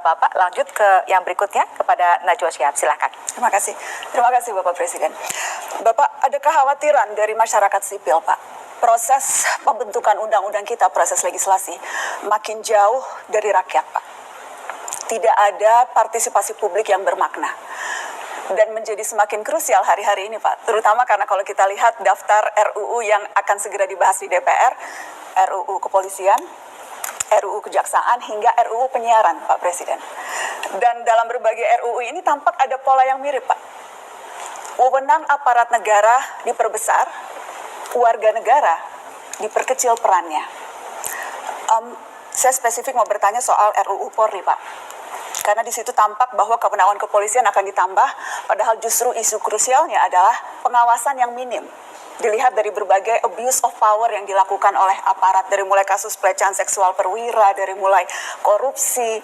Bapak lanjut ke yang berikutnya kepada Najwa Shihab, silakan. Terima kasih Bapak Presiden. Bapak, ada kekhawatiran dari masyarakat sipil, Pak. Proses pembentukan undang-undang kita, proses legislasi, makin jauh dari rakyat, Pak. Tidak ada partisipasi publik yang bermakna. Dan menjadi semakin krusial hari-hari ini, Pak. Terutama karena kalau kita lihat daftar RUU yang akan segera dibahas di DPR, RUU Kepolisian, RUU Kejaksaan, hingga RUU Penyiaran, Pak Presiden. Dan dalam berbagai RUU ini tampak ada pola yang mirip, Pak. Wewenang aparat negara diperbesar, warga negara diperkecil perannya. Saya spesifik mau bertanya soal RUU Polri, Pak. Karena di situ tampak bahwa kewenangan kepolisian akan ditambah, padahal justru isu krusialnya adalah pengawasan yang minim. Dilihat dari berbagai abuse of power yang dilakukan oleh aparat, dari mulai kasus pelecehan seksual perwira, dari mulai korupsi,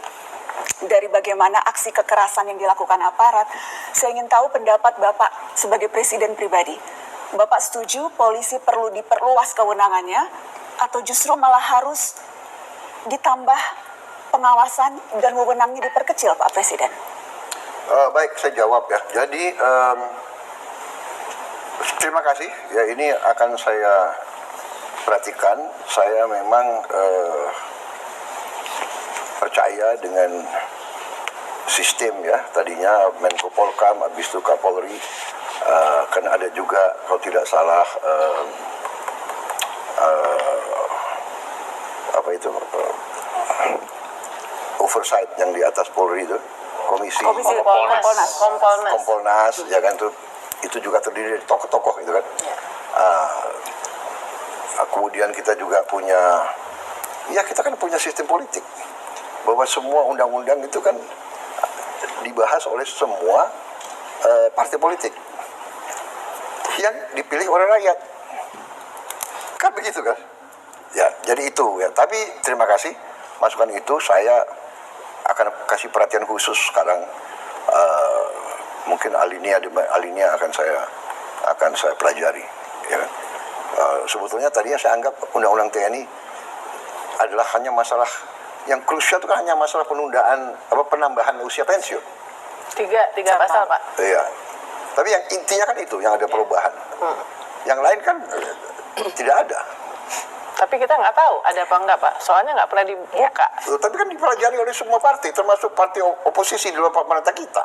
dari bagaimana aksi kekerasan yang dilakukan aparat. Saya ingin tahu pendapat Bapak sebagai Presiden pribadi. Bapak setuju polisi perlu diperluas kewenangannya, atau justru malah harus ditambah pengawasan dan wewenangnya diperkecil, Pak Presiden? Baik, saya jawab ya. Jadi terima kasih. Ya, ini akan saya perhatikan. Saya memang percaya dengan sistem ya. Tadinya Menko Polkam, habis itu Kapolri. Kan ada juga kalau tidak salah oversight yang di atas Polri itu, Kompolnas, ya kan, itu juga terdiri dari tokoh-tokoh itu kan. Kemudian kita juga punya, ya kita kan punya sistem politik bahwa semua undang-undang itu kan dibahas oleh semua partai politik yang dipilih oleh rakyat, kan begitu kan. Ya, jadi itu ya. Tapi terima kasih masukan itu, saya akan kasih perhatian khusus sekarang. Mungkin alinea akan saya pelajari. Ya. Sebetulnya tadinya saya anggap undang-undang TNI adalah hanya masalah yang krusial, itu kan hanya masalah penambahan usia pensiun. Tiga pasal, Pak. Iya. Tapi yang intinya kan itu, yang ada perubahan. Yang lain kan tidak ada. Tapi kita nggak tahu ada apa enggak, Pak. Soalnya nggak pernah dibuka. Tapi kan dipelajari oleh semua partai, termasuk partai oposisi di luar pemerintah kita.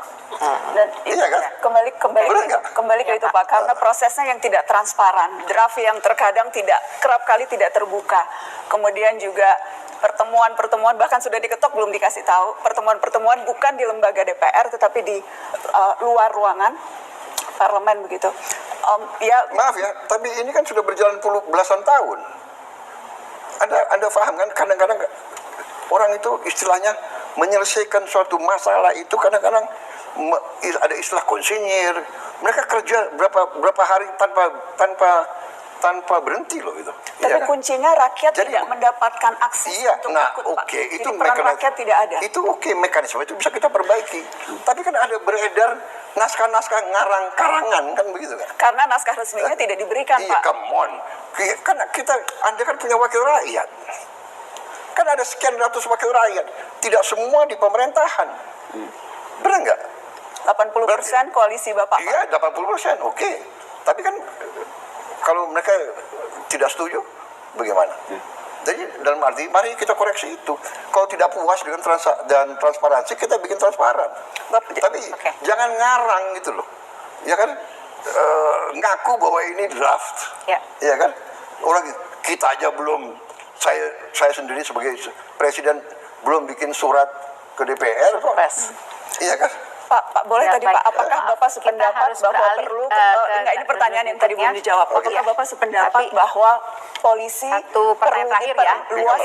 Dan iya kan? Kembali ke itu, Pak. Karena prosesnya yang tidak transparan, draft yang terkadang kerap kali tidak terbuka. Kemudian juga pertemuan bahkan sudah diketok belum dikasih tahu. Pertemuan bukan di lembaga DPR tetapi di luar ruangan parlemen begitu. Maaf ya, tapi ini kan sudah berjalan belasan tahun. Anda paham kan, kadang-kadang orang itu istilahnya menyelesaikan suatu masalah itu kadang-kadang ada istilah konsinyir. Mereka kerja berapa hari tanpa berhenti loh itu. Tapi ya, kuncinya rakyat tidak mendapatkan akses untuk ikut, Pak. Itu jadi peran rakyat tidak ada. Itu mekanisme itu bisa kita perbaiki. Tapi kan ada beredar naskah-naskah ngarang karangan kan begitu kan? Karena naskah resminya tidak diberikan, Pak. Iya, come on. Kan Anda kan punya wakil rakyat. Kan ada sekian ratus wakil rakyat. Tidak semua di pemerintahan. Benar nggak? 80% koalisi Bapak. Iya, 80%. Oke. Tapi kan kalau mereka tidak setuju, bagaimana? Jadi dalam arti, mari kita koreksi itu. Kalau tidak puas dengan transparansi, kita bikin transparan. Tapi jangan ngarang gitu loh. Ya kan? Ngaku bahwa ini draft. Ya kan? Orang kita aja belum, saya sendiri sebagai presiden belum bikin surat ke DPR kok. Iya kan? Pak, boleh tadi Pak, apakah Bapak sependapat bahwa perlu, ini pertanyaan yang tadi belum dijawab, apakah Bapak sependapat bahwa polisi perlu diperluas,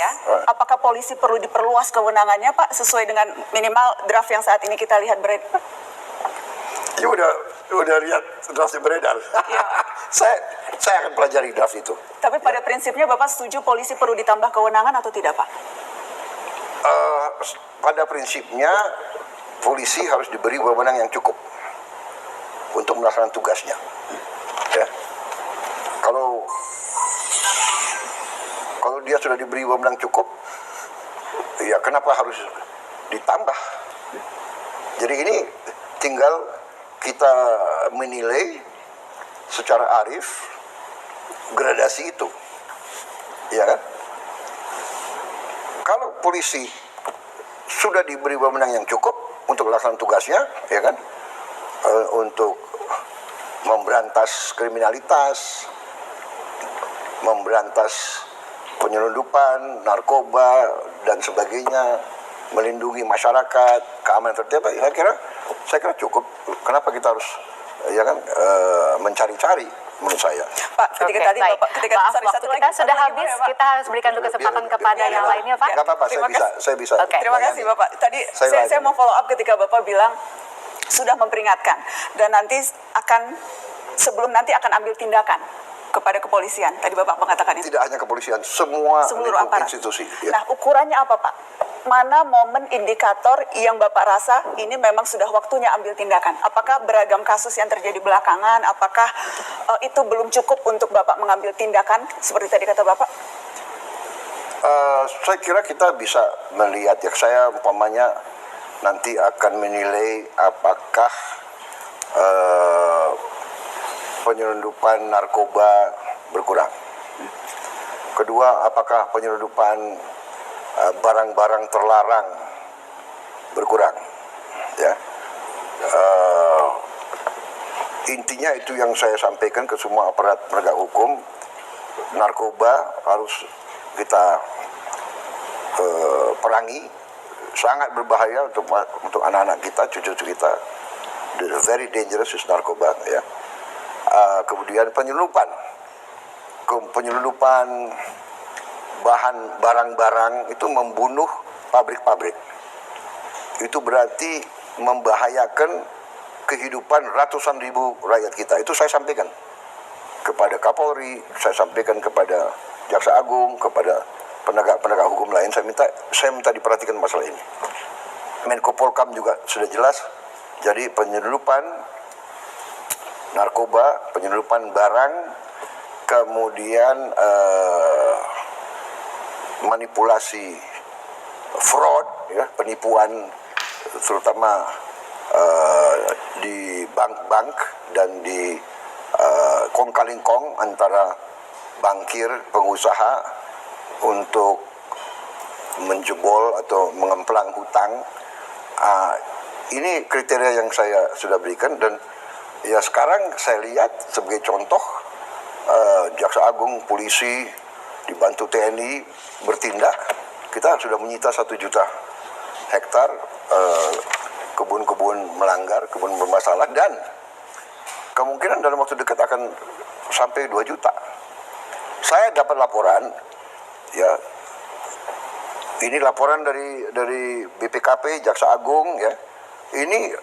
apakah polisi perlu diperluas kewenangannya, Pak, sesuai dengan minimal draft yang saat ini kita lihat beredar? Ya udah lihat draft yang beredar. Ya. saya akan pelajari draft itu. Tapi pada prinsipnya Bapak setuju polisi perlu ditambah kewenangan atau tidak, Pak? Pada prinsipnya polisi harus diberi wewenang yang cukup untuk melaksanakan tugasnya. Ya. Kalau dia sudah diberi wewenang cukup, ya kenapa harus ditambah. Jadi ini tinggal kita menilai secara arif gradasi itu, ya kan? Kalau polisi sudah diberi wewenang yang cukup untuk melaksanakan tugasnya, ya kan, untuk memberantas kriminalitas, memberantas penyelundupan, narkoba dan sebagainya, melindungi masyarakat, keamanan tertib, saya kira cukup. Kenapa kita harus ya kan mencari-cari menurut saya. Pak, ketika tadi baik. Bapak ketika Maaf, sorry, waktu satu kita lagi, sudah satu lagi, habis, boleh, Pak? kita harus berikan dulu kesempatan kepada yang lainnya, Pak. Nggak apa-apa, Terima saya bisa. Oke. Terima kasih Bapak. Tadi saya mau follow up ketika Bapak bilang sudah memperingatkan dan nanti sebelum nanti akan ambil tindakan kepada kepolisian. Tadi Bapak mengatakan itu. Tidak hanya kepolisian, semua Seluruh lingkup aparat. institusi. Ya. Nah, ukurannya apa, Pak? Mana momen indikator yang Bapak rasa ini memang sudah waktunya ambil tindakan? Apakah beragam kasus yang terjadi belakangan? Apakah itu belum cukup untuk Bapak mengambil tindakan seperti tadi kata Bapak? Saya kira kita bisa melihat ya, saya umpamanya nanti akan menilai apakah penyelundupan narkoba berkurang. Kedua, apakah penyelundupan barang-barang terlarang berkurang. Ya, intinya itu yang saya sampaikan ke semua aparat penegak hukum. Narkoba harus kita perangi, sangat berbahaya untuk anak-anak kita, cucu-cucu kita. Very dangerous is narkoba, ya. Kemudian penyelundupan barang-barang itu membunuh pabrik-pabrik. Itu berarti membahayakan kehidupan ratusan ribu rakyat kita. Itu saya sampaikan kepada Kapolri, saya sampaikan kepada Jaksa Agung, kepada penegak-penegak hukum lain. Saya minta diperhatikan masalah ini. Menko Polkam juga sudah jelas. Jadi penyelundupan narkoba, penyelundupan barang, kemudian manipulasi fraud, ya, penipuan terutama di bank-bank dan di kong kaling kong antara bankir pengusaha untuk menjebol atau mengemplang hutang. Ini kriteria yang saya sudah berikan dan ya sekarang saya lihat sebagai contoh Jaksa Agung, polisi dibantu TNI bertindak. Kita sudah menyita 1 juta hektar kebun-kebun melanggar, kebun bermasalah, dan kemungkinan dalam waktu dekat akan sampai 2 juta. Saya dapat laporan, ya, ini laporan dari BPKP, Jaksa Agung, ya. Ini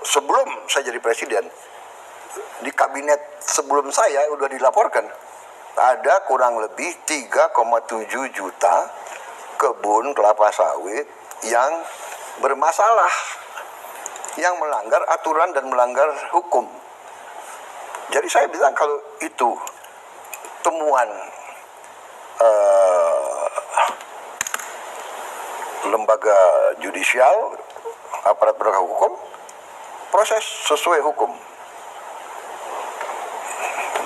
sebelum saya jadi presiden, di kabinet sebelum saya udah dilaporkan ada kurang lebih 3,7 juta kebun kelapa sawit yang bermasalah, yang melanggar aturan dan melanggar hukum. Jadi saya bilang kalau itu temuan lembaga judisial, aparat penegak hukum, proses sesuai hukum.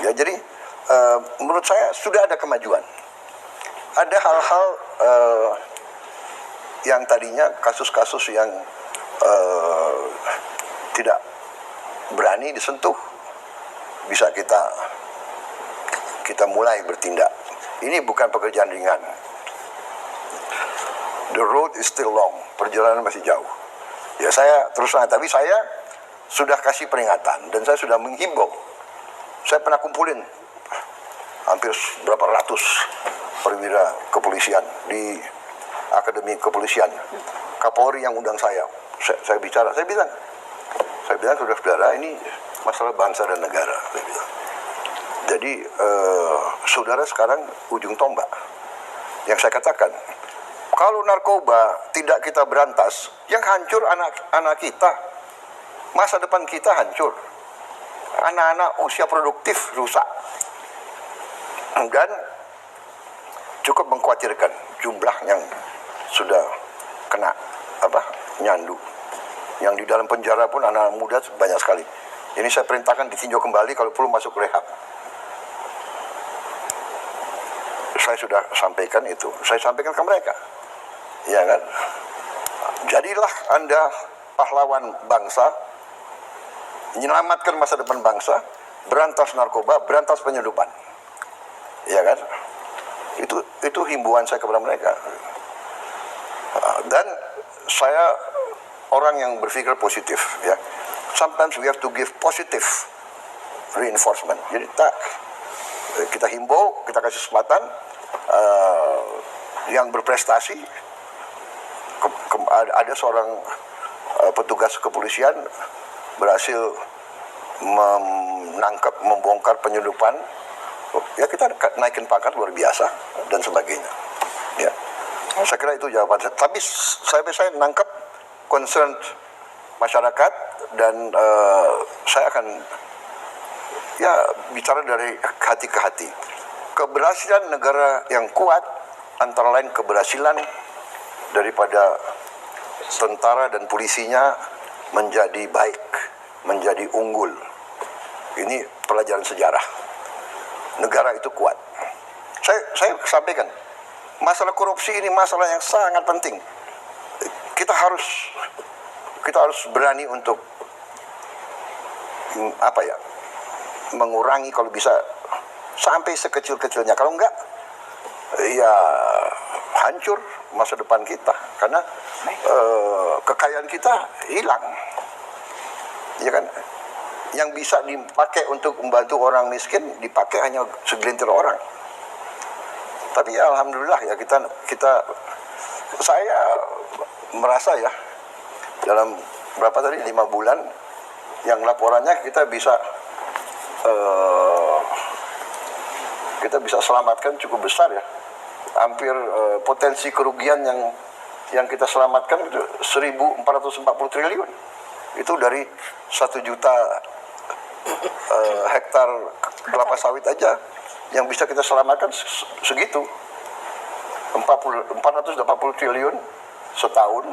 Ya, jadi menurut saya sudah ada kemajuan. Ada hal-hal yang tadinya kasus-kasus yang tidak berani disentuh, bisa kita mulai bertindak. Ini bukan pekerjaan ringan. The road is still long. Perjalanan masih jauh. Ya, saya terus terang, tapi saya sudah kasih peringatan dan saya sudah menghimbau. Saya pernah kumpulin hampir berapa ratus perwira kepolisian di Akademi Kepolisian. Kapolri yang undang saya bicara, saya bilang saudara-saudara, ini masalah bangsa dan negara, saya bilang. Jadi saudara sekarang ujung tombak. Yang saya katakan, kalau narkoba tidak kita berantas, yang hancur anak-anak kita, masa depan kita hancur. Anak-anak usia produktif rusak. Dan cukup mengkhawatirkan jumlah yang sudah kena nyandu. Yang di dalam penjara pun anak muda banyak sekali. Ini saya perintahkan ditinjau kembali kalau perlu masuk rehab. Saya sudah sampaikan itu. Saya sampaikan ke mereka. Ya kan? Jadilah Anda pahlawan bangsa, menyelamatkan masa depan bangsa, berantas narkoba, berantas penyelundupan. Ya kan? Itu himbauan saya kepada mereka. Dan saya orang yang berpikir positif, ya. Sometimes we have to give positive reinforcement. Jadi kita himbau, kita kasih kesempatan yang berprestasi. Ada seorang petugas kepolisian berhasil menangkap, membongkar penyelundupan. Ya kita naikin pangkat luar biasa dan sebagainya. Ya, saya kira itu jawaban. Tapi saya nangkap concern masyarakat dan saya akan ya bicara dari hati ke hati. Keberhasilan negara yang kuat antara lain keberhasilan daripada tentara dan polisinya menjadi baik, menjadi unggul. Ini pelajaran sejarah. Negara itu kuat. Saya sampaikan, masalah korupsi ini masalah yang sangat penting. Kita harus berani untuk mengurangi kalau bisa sampai sekecil-kecilnya. Kalau enggak, ya hancur masa depan kita karena kekayaan kita hilang. Ya kan? Yang bisa dipakai untuk membantu orang miskin dipakai hanya segelintir orang. Tapi ya, alhamdulillah ya saya merasa ya dalam berapa tadi 5 bulan yang laporannya kita bisa selamatkan cukup besar ya. Hampir potensi kerugian yang kita selamatkan itu 1.440 triliun. Itu dari 1 juta hektar kelapa sawit aja yang bisa kita selamatkan segitu. 480 triliun setahun.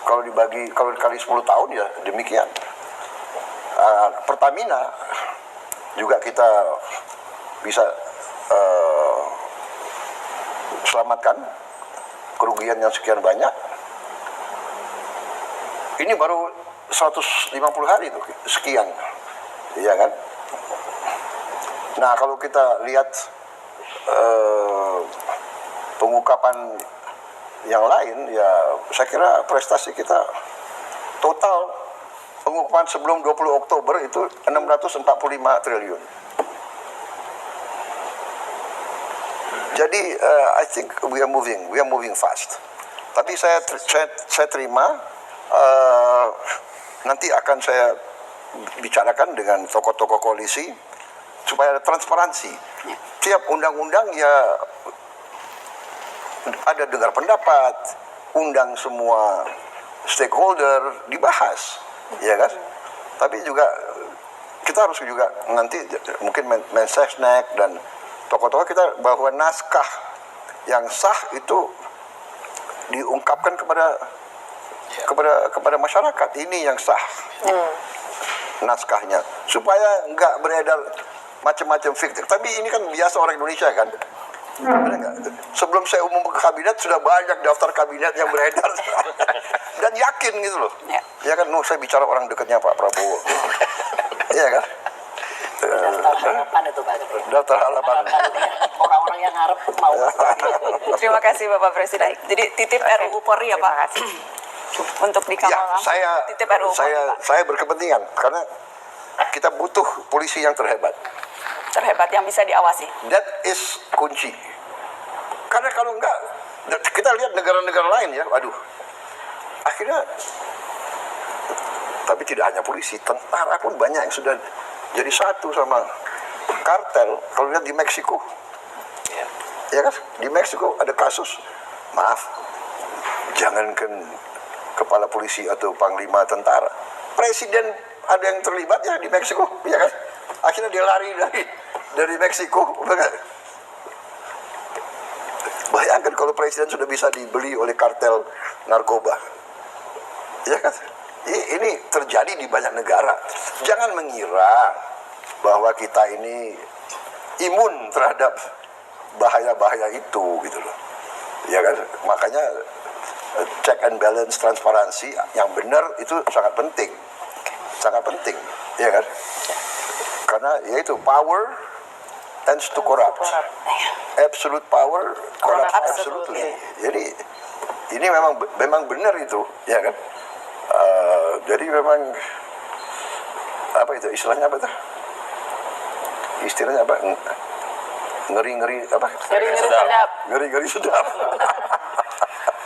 Kalau dikali 10 tahun ya demikian. Pertamina juga kita bisa selamatkan kerugian yang sekian banyak. Ini baru 150 hari itu sekian, iya kan? Nah kalau kita lihat pengungkapan yang lain, ya saya kira prestasi kita total pengungkapan sebelum 20 Oktober itu 645 triliun. Jadi I think we are moving fast. Tapi saya terima nanti akan saya bicarakan dengan tokoh-tokoh koalisi supaya ada transparansi. Tiap undang-undang ya ada dengar pendapat, undang semua stakeholder dibahas, ya kan? Tapi juga kita harus juga nanti mungkin Mensesnek dan tokoh-tokoh kita bahwa naskah yang sah itu diungkapkan kepada masyarakat. Ini yang sah naskahnya supaya nggak beredar macam-macam fiktif. Tapi ini kan biasa orang Indonesia kan. Benar nggak? Sebelum saya umum ke kabinet sudah banyak daftar kabinet yang beredar dan yakin gitu loh. Ya kan, saya bicara orang dekatnya Pak Prabowo. Iya kan? Daftar harapan itu Pak. Daftar harapan. Orang-orang yang harap mau. Terima kasih Bapak Presiden. Jadi titip RUU Polri ya Pak. Untuk dikawal Ya, langsung. Titip RUU Polri, Pak. saya berkepentingan karena kita butuh polisi yang terhebat. Terhebat yang bisa diawasi. That is kunci. Karena kalau enggak, kita lihat negara-negara lain ya, waduh. Akhirnya, tapi tidak hanya polisi, tentara pun banyak yang sudah jadi satu sama kartel. Kalau lihat di Meksiko, ya kan, di Meksiko ada kasus, maaf, jangankan kepala polisi atau panglima tentara, presiden ada yang terlibat ya di Meksiko, ya kan? Akhirnya dia lari dari Meksiko. Bayangkan kalau presiden sudah bisa dibeli oleh kartel narkoba. Ya kan? Ini terjadi di banyak negara. Jangan mengira bahwa kita ini imun terhadap bahaya-bahaya itu gitu loh. Ya kan? Makanya check and balance, transparansi yang benar itu sangat penting. Sangat penting, ya kan? Karena yaitu power tends to corrupt. Absolute power corrupts absolutely. Jadi ini memang benar itu, ya kan? Jadi memang apa itu istilahnya apa tuh? Istilahnya apa? Ngeri-ngeri apa? Ngeri-ngeri sedap. Ngeri-ngeri sedap.